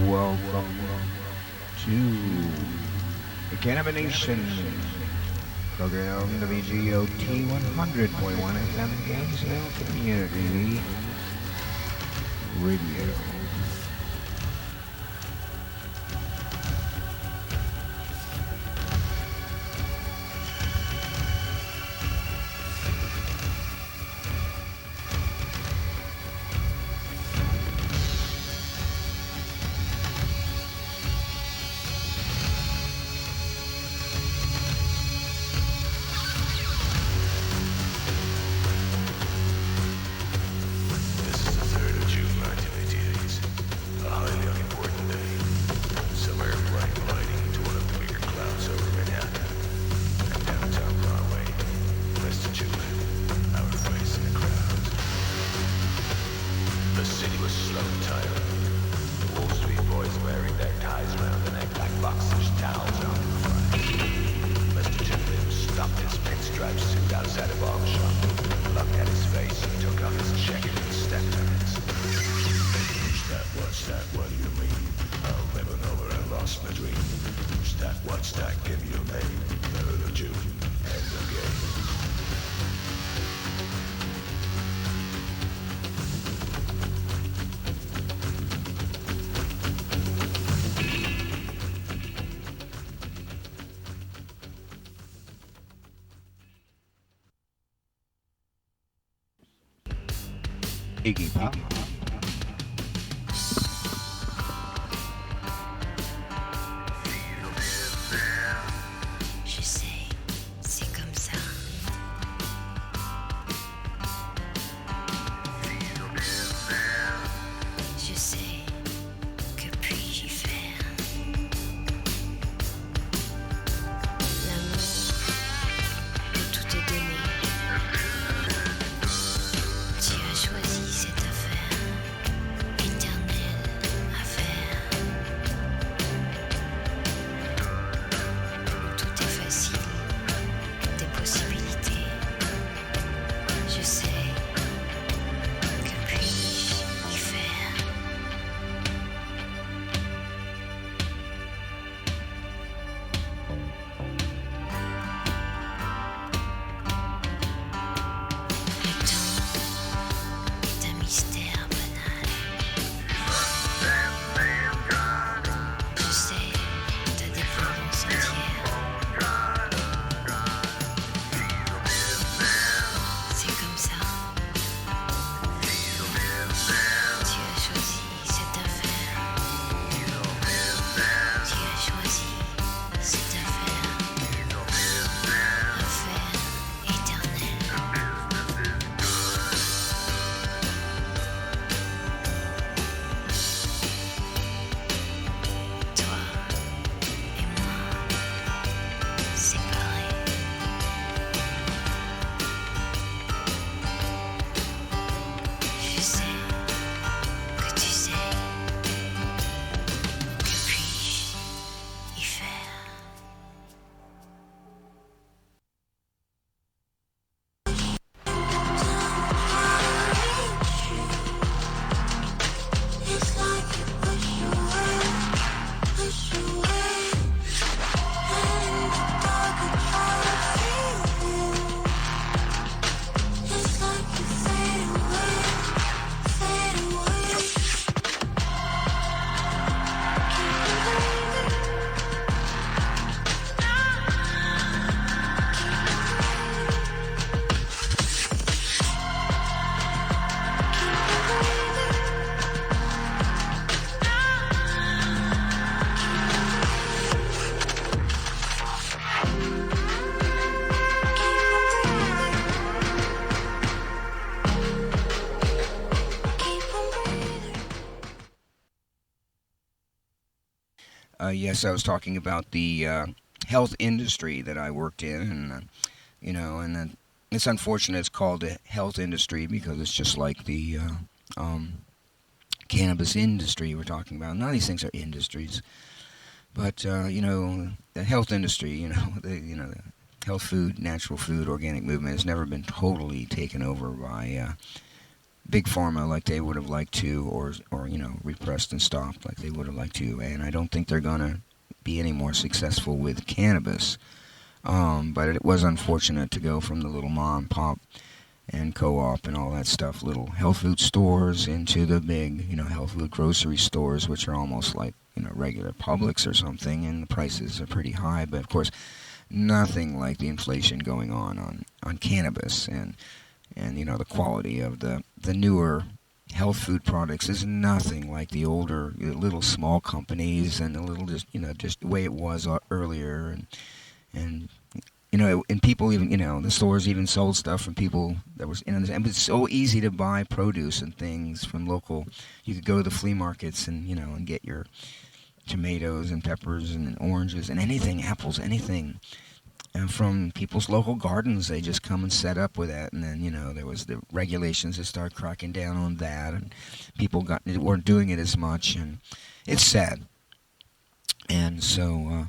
Welcome to the Cannabination program, WGOT 100.1 FM, Gainesville Community Radio. Iggy Pop. Je sais, c'est comme ça. Je sais, que puis-je y faire? L'amour peut tout te donner. Tu as choisi cette affaire éternelle à faire. Où tout est facile, des possibilités. Je sais, que puis-je y faire? Le temps est un mystère banal. Je sais, ta dépendance entière. C'est comme ça. Tu as choisi cette affaire. Tu as choisi cette affaire. Affaire éternelle. Toi et moi, séparés. Je sais que tu sais. Que puis-je y faire? It's like you push away, and in the dark I try to feel you. It's like you fade away, fade away. Yes, I was talking about the health industry that I worked in, and it's unfortunate it's called the health industry because it's just like the cannabis industry we're talking about. None of these things are industries, but the health industry, the health food, natural food, organic movement has never been totally taken over by big pharma like they would have liked to, or repressed and stopped like they would have liked to. And I don't think they're gonna be any more successful with cannabis. But it was unfortunate to go from the little mom and pop and co-op and all that stuff, little health food stores, into the big, health food grocery stores, which are almost like, regular Publix or something, and the prices are pretty high. But of course, nothing like the inflation going on cannabis, and the quality of the newer health food products is nothing like the older little small companies and the little just the way it was earlier. And people even, the stores even sold stuff from people that was, and it was so easy to buy produce and things from local. You could go to the flea markets and, and get your tomatoes and peppers and oranges and anything, apples, anything. And from people's local gardens, they just come and set up with that. And then, there was the regulations that started cracking down on that, and people weren't doing it as much. And it's sad. And so,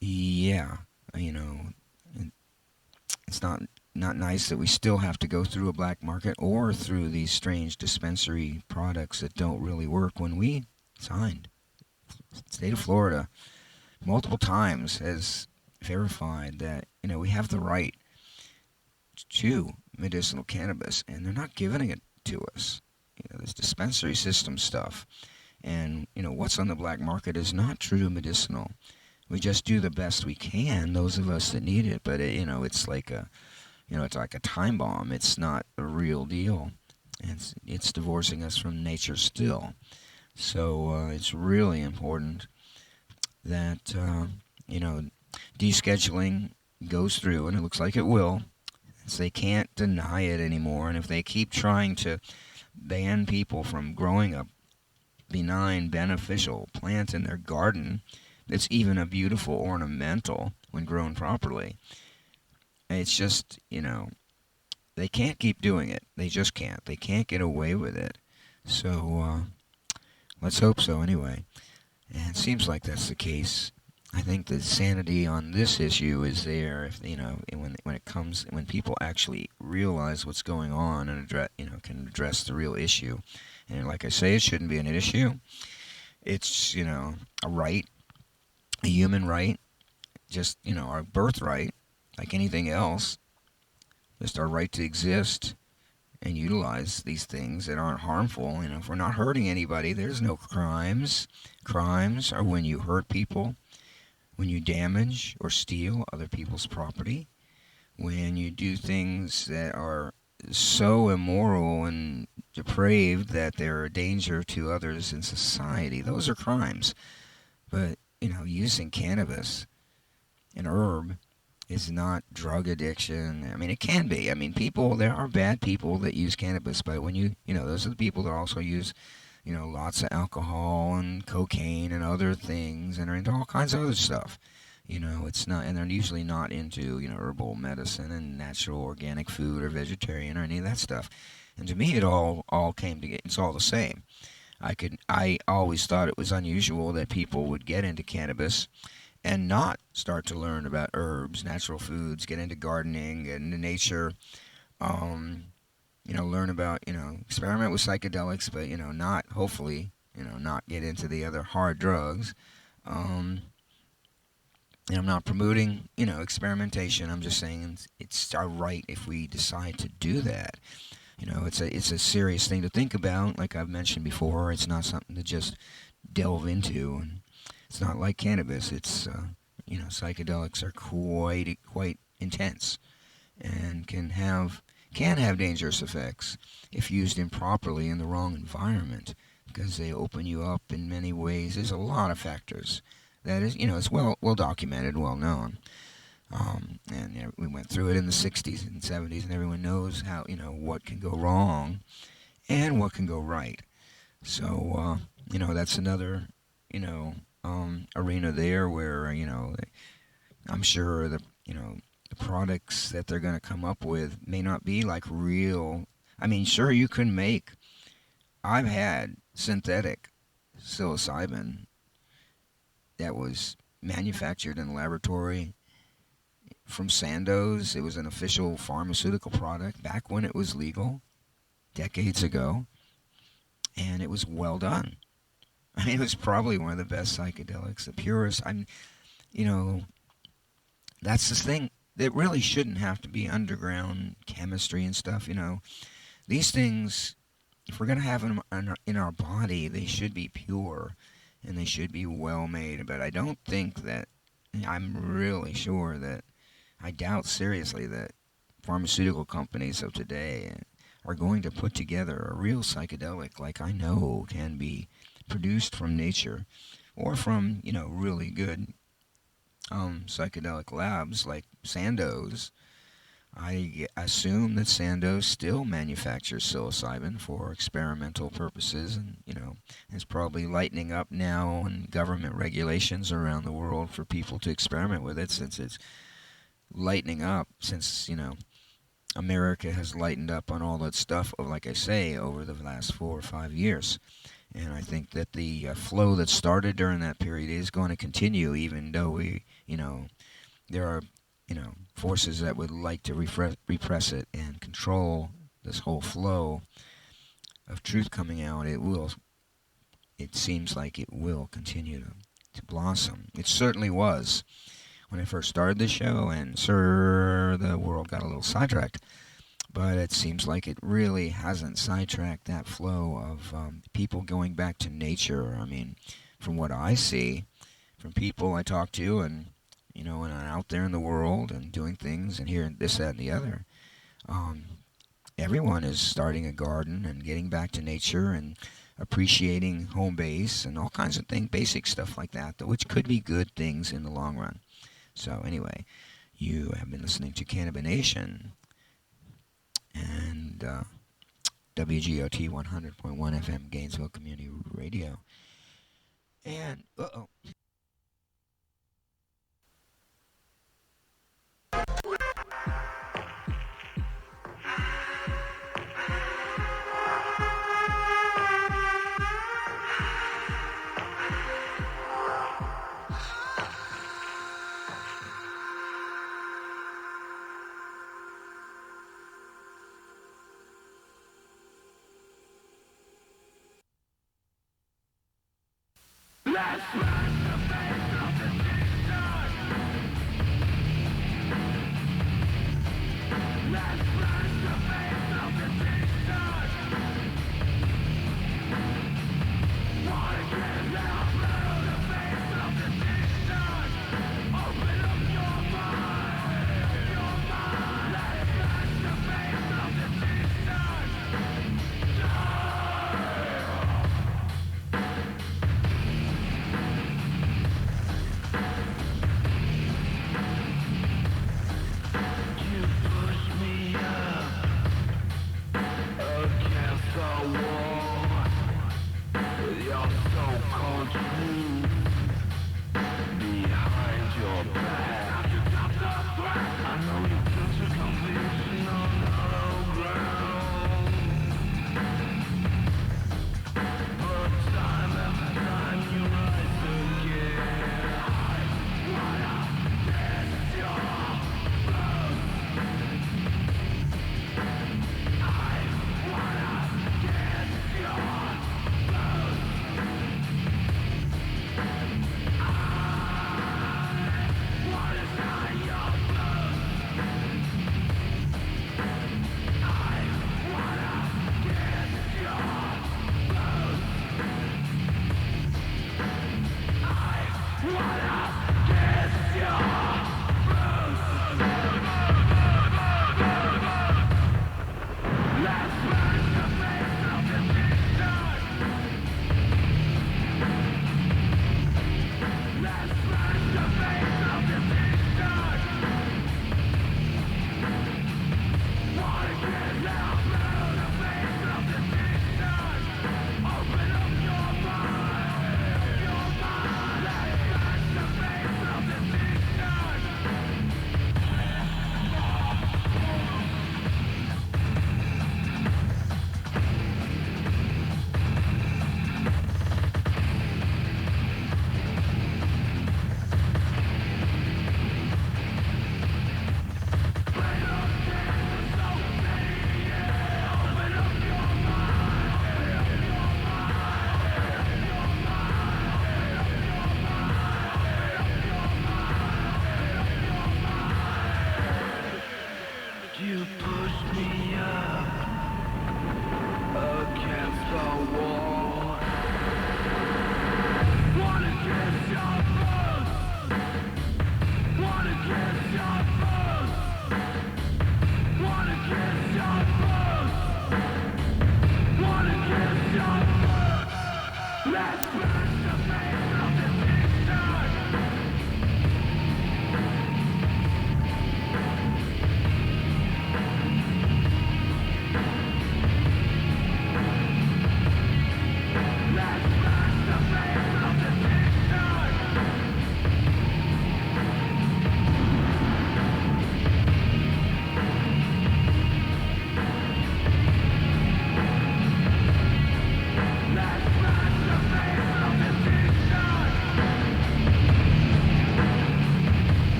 yeah, you know, it's not nice that we still have to go through a black market or through these strange dispensary products that don't really work. When we signed, the state of Florida multiple times has verified that we have the right to medicinal cannabis, and they're not giving it to us. This dispensary system stuff, and what's on the black market is not true medicinal. We just do the best we can, those of us that need it. But it's like a time bomb. It's not a real deal. It's divorcing us from nature still. So it's really important that descheduling goes through, and it looks like it will. So they can't deny it anymore. And if they keep trying to ban people from growing a benign, beneficial plant in their garden that's even a beautiful ornamental when grown properly, it's just, they can't keep doing it. They just can't. They can't get away with it. So let's hope so anyway. And it seems like that's the case. I think the sanity on this issue is there if when people actually realize what's going on and can address the real issue. And like I say, it shouldn't be an issue. It's a right, a human right, just our birthright, like anything else. Just our right to exist and utilize these things that aren't harmful. If we're not hurting anybody, there's no crimes. Crimes are when you hurt people, when you damage or steal other people's property, when you do things that are so immoral and depraved that they're a danger to others in society. Those are crimes. But, using cannabis, an herb, is not drug addiction. I mean, it can be. I mean, there are bad people that use cannabis, but when those are the people that also use, lots of alcohol and cocaine and other things and are into all kinds of other stuff. It's not, and they're usually not into, herbal medicine and natural organic food or vegetarian or any of that stuff. And to me, it all came together. It's all the same. I always thought it was unusual that people would get into cannabis and not start to learn about herbs, natural foods, get into gardening, get into nature, learn about, experiment with psychedelics, but, not, hopefully, not get into the other hard drugs. And I'm not promoting, experimentation. I'm just saying it's our right if we decide to do that. It's a serious thing to think about. Like I've mentioned before, it's not something to just delve into. And it's not like cannabis. It's psychedelics are quite intense and can have dangerous effects if used improperly in the wrong environment, because they open you up in many ways. There's a lot of factors that is, it's well documented, well known. And we went through it in the 60s and 70s, and everyone knows how, what can go wrong and what can go right. So, that's another, arena there where, I'm sure the products that they're going to come up with may not be like real. I mean, sure, you can make, I've had synthetic psilocybin that was manufactured in a laboratory from Sandoz. It was an official pharmaceutical product back when it was legal. decades ago, and it was well done. I mean, it was probably one of the best psychedelics, the purest. You know, that's the thing. It really shouldn't have to be underground chemistry and stuff. These things, if we're gonna have them in our body, they should be pure, and they should be well made. But I don't think that. I'm really sure that I doubt seriously that pharmaceutical companies of today are going to put together a real psychedelic like I know can be produced from nature or from, really good psychedelic labs like Sandoz. Assume that Sandoz still manufactures psilocybin for experimental purposes and, is probably lightening up now in government regulations around the world for people to experiment with it since it's lightening up, since, America has lightened up on all that stuff, like I say, over the last 4 or 5 years. And I think that the flow that started during that period is going to continue, even though there are, forces that would like to repress it and control this whole flow of truth coming out. It seems like it will continue to blossom. It certainly was when I first started the show, and sir, the world got a little sidetracked. But it seems like it really hasn't sidetracked that flow of people going back to nature. I mean, from what I see, from people I talk to, and when I'm out there in the world and doing things and hearing this, that, and the other, um, everyone is starting a garden and getting back to nature and appreciating home base and all kinds of things, basic stuff like that, which could be good things in the long run. So anyway, you have been listening to Cannabination and WGOT 100.1 FM Gainesville Community Radio. And You push me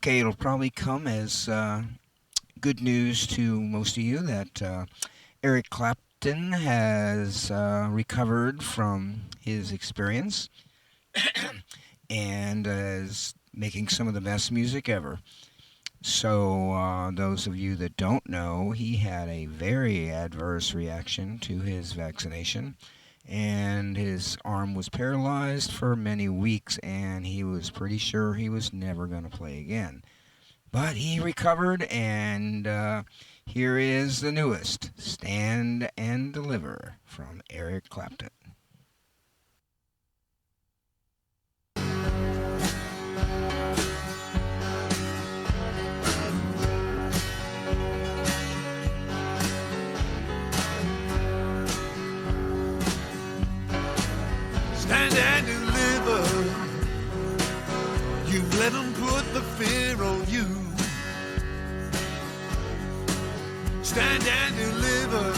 Okay, it'll probably come as good news to most of you that Eric Clapton has recovered from his experience and is making some of the best music ever. So, those of you that don't know, he had a very adverse reaction to his vaccination, and his arm was paralyzed for many weeks, and he was pretty sure he was never going to play again. But he recovered, and here is the newest Stand and Deliver from Eric Clapton. Stand and deliver. You've let them put the fear on you. Stand and deliver.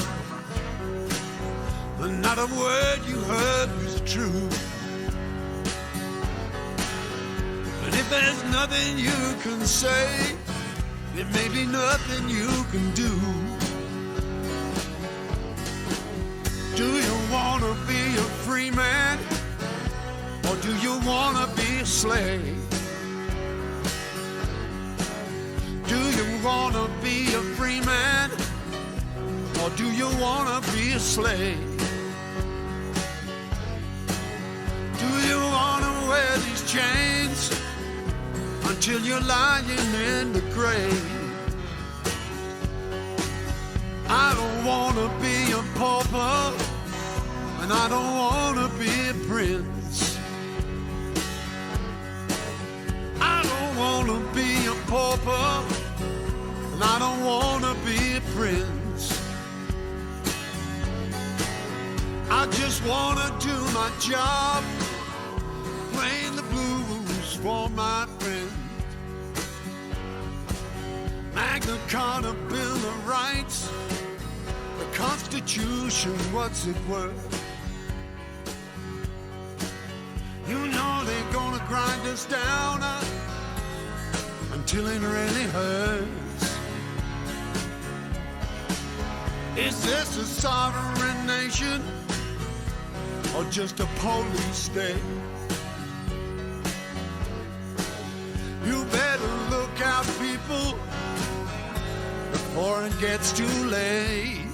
Not a word you heard was true. But if there's nothing you can say, there may be nothing you can do. Do you want to be a free man? Or do you want to be a slave? Do you want to be a free man? Or do you want to be a slave? Do you want to wear these chains until you're lying in the grave? I don't want to be a pauper, and I don't want to be a prince. I don't want to be a pauper, and I don't want to be a prince. I just want to do my job, playing the blues for my friends. Magna Carta, Bill of Rights, the Constitution, what's it worth? You know they're gonna grind us down until it really hurts. Is this a sovereign nation or just a police state? You better look out, people, before it gets too late.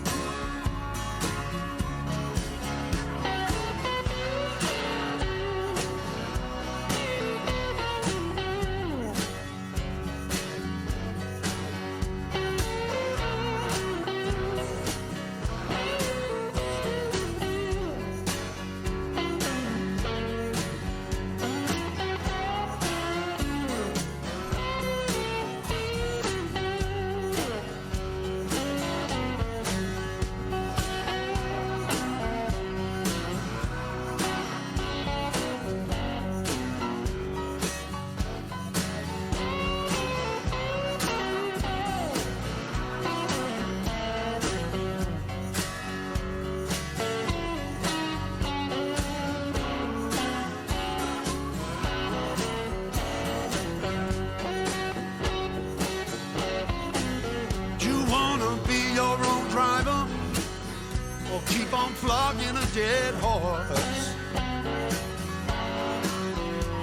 keep on flogging a dead horse.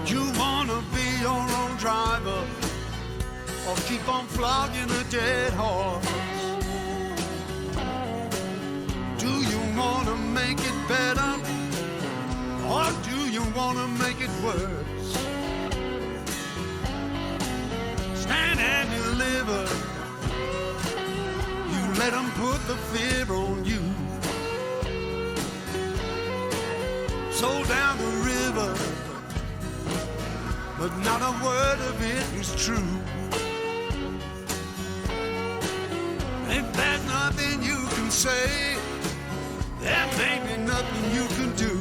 You wanna be your own driver or keep on flogging a dead horse? Do you wanna make it better or do you wanna make it worse? Stand and deliver. You let them put the fear on you. Sold down the river, but not a word of it is true. If there's nothing you can say, there may be nothing you can do.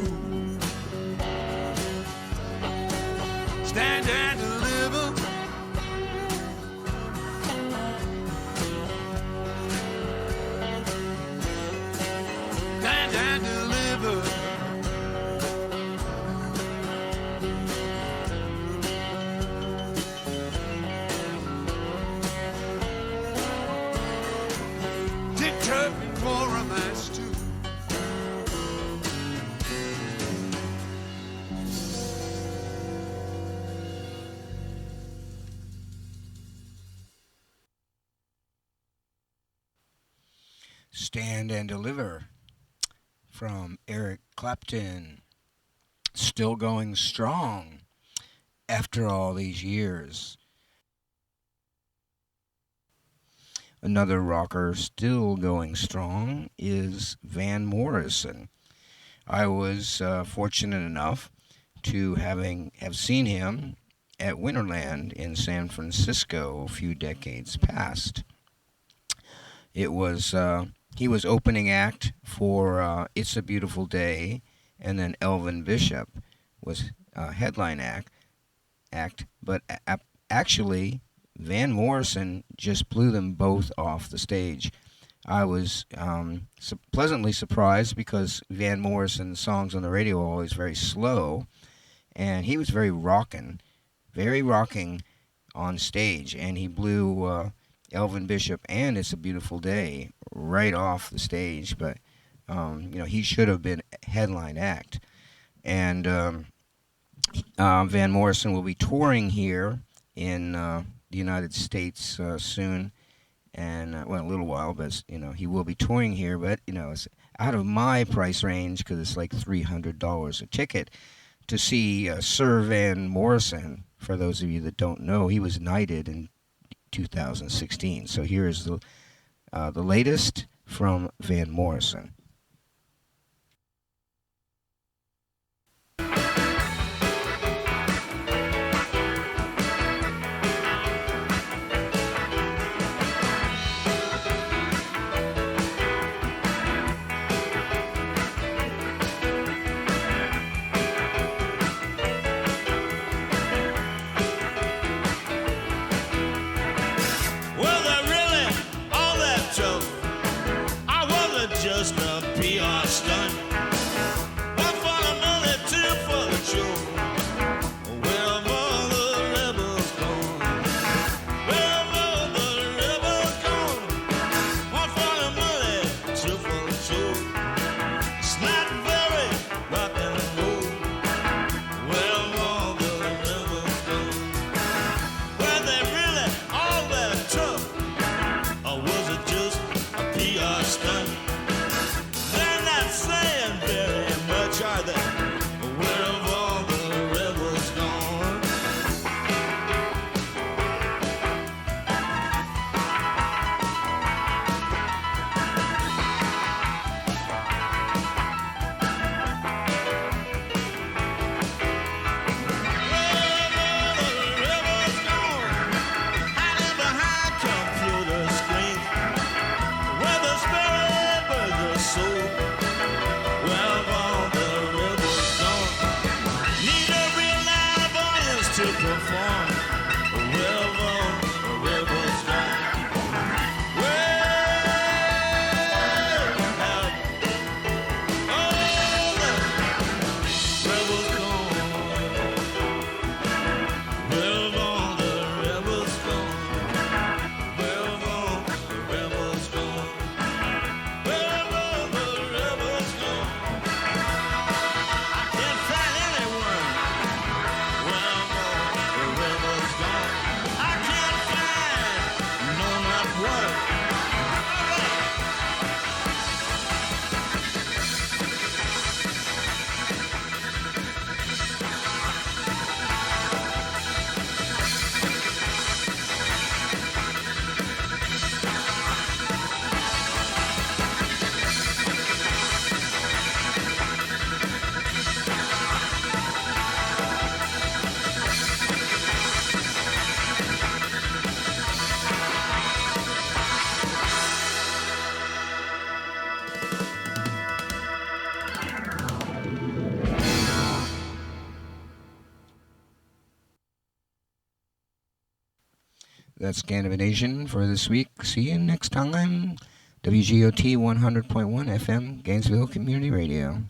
Stand and deliver. Stand and deliver. Determined for a match too. Stand and Deliver from Eric Clapton. Still going strong after all these years. Another rocker still going strong is Van Morrison. I was fortunate enough to have seen him at Winterland in San Francisco a few decades past. It was he was opening act for It's a Beautiful Day, and then Elvin Bishop was headline act. But actually, Van Morrison just blew them both off the stage. I was pleasantly surprised because Van Morrison's songs on the radio are always very slow, and he was very rocking on stage, and he blew Elvin Bishop and It's a Beautiful Day right off the stage. But he should have been headline act. And Van Morrison will be touring here in the United States soon, and a little while, but he will be touring here. But it's out of my price range because it's like $300 a ticket to see Sir Van Morrison. For those of you that don't know, he was knighted in 2016. So here is the latest from Van Morrison. Just a PR stunt. One for the money, two for the show. Where have all the rebels gone? Where have all the rebels gone? One for the money, two for the show. It's not very rock and roll. Where have all the rebels gone? Were they really all that tough? Or was it just a PR stunt? Saying very much, are they? Where have all the rebels gone? Where have all the rebels gone? Hiding behind computer screens, where the spirit, where the soul. To perform, where have all the rebels gone? Where have all the rebels gone? Where have all the rebels gone? Where have all the rebels gone? Where have all the rebels That's cannabination for this week. See you next time. WGOT 100.1 FM, Gainesville Community Radio.